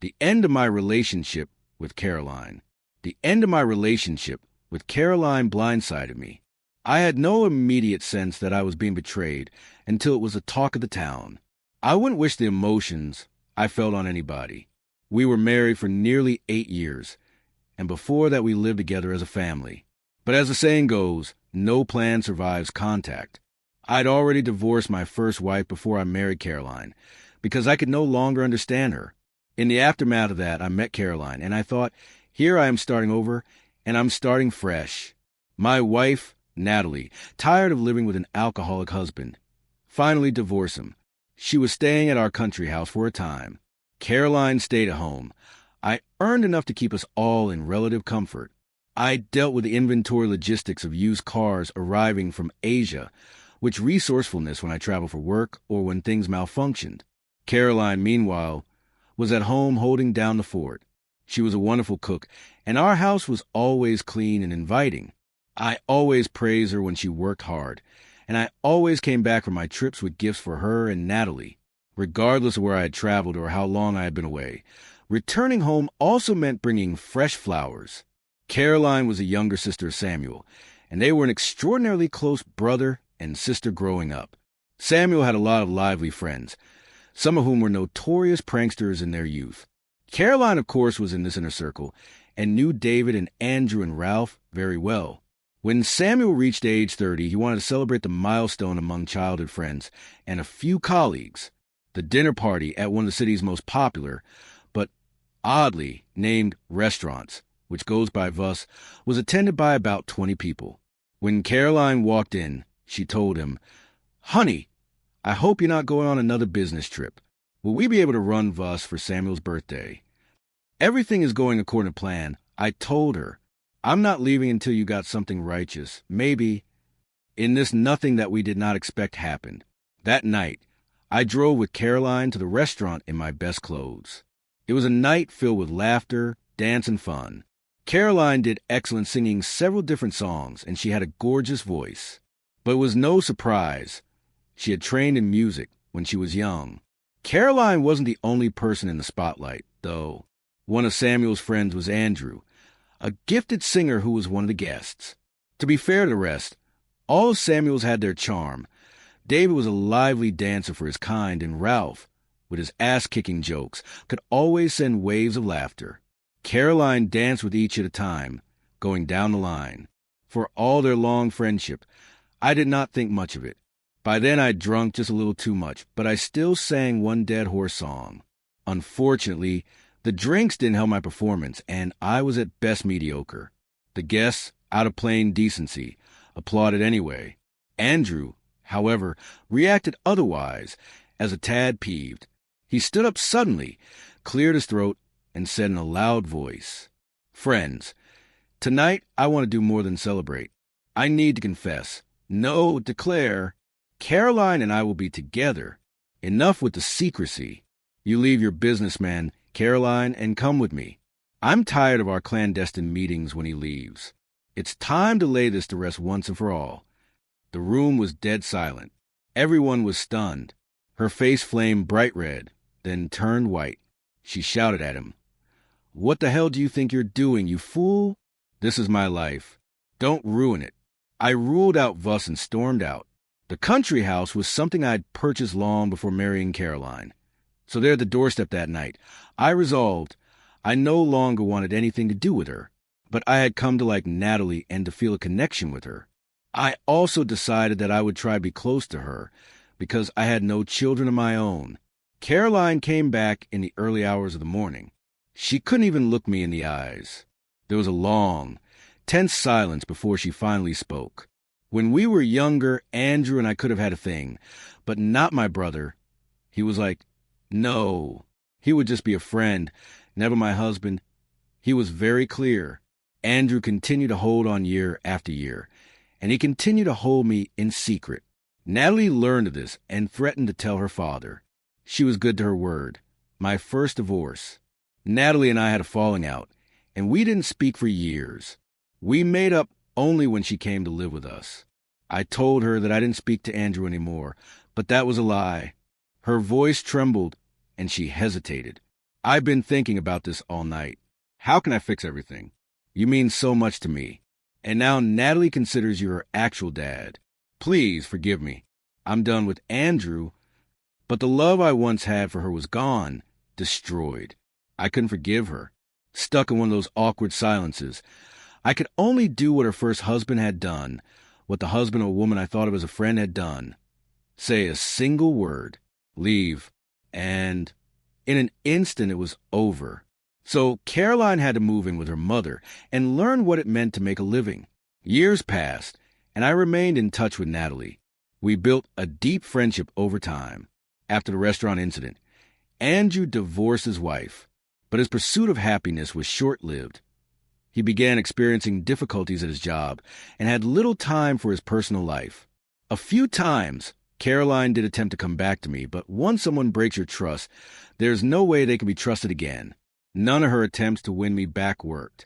The end of my relationship with Caroline. The end of my relationship with Caroline blindsided me. I had no immediate sense that I was being betrayed until it was the talk of the town. I wouldn't wish the emotions I felt on anybody. We were married for nearly 8 years, and before that we lived together as a family. But as the saying goes, no plan survives contact. I'd already divorced my first wife before I married Caroline, because I could no longer understand her. In the aftermath of that, I met Caroline, and I thought, here I am starting over, and I'm starting fresh. My wife, Natalie, tired of living with an alcoholic husband, finally divorced him. She was staying at our country house for a time. Caroline stayed at home. I earned enough to keep us all in relative comfort. I dealt with the inventory logistics of used cars arriving from Asia, which resourcefulness when I traveled for work or when things malfunctioned. Caroline, meanwhile, was at home holding down the fort. She was a wonderful cook, and our house was always clean and inviting. I always praised her when she worked hard, and I always came back from my trips with gifts for her and Natalie, regardless of where I had traveled or how long I had been away. Returning home also meant bringing fresh flowers. Caroline was a younger sister of Samuel, and they were an extraordinarily close brother and sister growing up. Samuel had a lot of lively friends, some of whom were notorious pranksters in their youth. Caroline, of course, was in this inner circle, and knew David and Andrew and Ralph very well. When Samuel reached age 30, he wanted to celebrate the milestone among childhood friends and a few colleagues, the dinner party at one of the city's most popular, but oddly named restaurants, which goes by Voss, was attended by about 20 people. When Caroline walked in, she told him, "Honey, I hope you're not going on another business trip. Will we be able to run Voss for Samuel's birthday?" "Everything is going according to plan," I told her. "I'm not leaving until you got something righteous. Maybe." In this, nothing that we did not expect happened. That night, I drove with Caroline to the restaurant in my best clothes. It was a night filled with laughter, dance, and fun. Caroline did excellent singing several different songs, and she had a gorgeous voice. But it was no surprise. She had trained in music when she was young. Caroline wasn't the only person in the spotlight, though. One of Samuel's friends was Andrew, a gifted singer who was one of the guests. To be fair to the rest, all of Samuel's had their charm. David was a lively dancer for his kind, and Ralph, with his ass-kicking jokes, could always send waves of laughter. Caroline danced with each at a time, going down the line. For all their long friendship, I did not think much of it. By then I'd drunk just a little too much, but I still sang one Dead Horse song. Unfortunately, the drinks didn't help my performance, and I was at best mediocre. The guests, out of plain decency, applauded anyway. Andrew, however, reacted otherwise, as a tad peeved. He stood up suddenly, cleared his throat, and said in a loud voice, "Friends, tonight I want to do more than celebrate. I need to confess, no, declare, Caroline and I will be together. Enough with the secrecy. You leave your businessman, Caroline, and come with me. I'm tired of our clandestine meetings when he leaves. It's time to lay this to rest once and for all." The room was dead silent. Everyone was stunned. Her face flamed bright red, then turned white. She shouted at him, "What the hell do you think you're doing, you fool? This is my life. Don't ruin it." I ruled out Voss and stormed out. The country house was something I'd purchased long before marrying Caroline. So there at the doorstep that night, I resolved I no longer wanted anything to do with her, but I had come to like Natalie and to feel a connection with her. I also decided that I would try to be close to her, because I had no children of my own. Caroline came back in the early hours of the morning. She couldn't even look me in the eyes. There was a long, tense silence before she finally spoke. When we were younger, Andrew and I could have had a thing, but not my brother. He was like, no, he would just be a friend, never my husband. He was very clear. Andrew continued to hold on year after year, and he continued to hold me in secret. Natalie learned of this and threatened to tell her father. She was good to her word. My first divorce. Natalie and I had a falling out, and we didn't speak for years. We made up only when she came to live with us. I told her that I didn't speak to Andrew anymore, but that was a lie. Her voice trembled, and she hesitated. I've been thinking about this all night. How can I fix everything? You mean so much to me. And now Natalie considers you her actual dad. Please forgive me. I'm done with Andrew, but the love I once had for her was gone, destroyed. I couldn't forgive her. Stuck in one of those awkward silences. I could only do what her first husband had done, what the husband of a woman I thought of as a friend had done. Say a single word. Leave. And in an instant it was over. So Caroline had to move in with her mother and learn what it meant to make a living. Years passed, and I remained in touch with Natalie. We built a deep friendship over time. After the restaurant incident, Andrew divorced his wife, but his pursuit of happiness was short-lived. He began experiencing difficulties at his job and had little time for his personal life. A few times, Caroline did attempt to come back to me, but once someone breaks your trust, there's no way they can be trusted again. None of her attempts to win me back worked.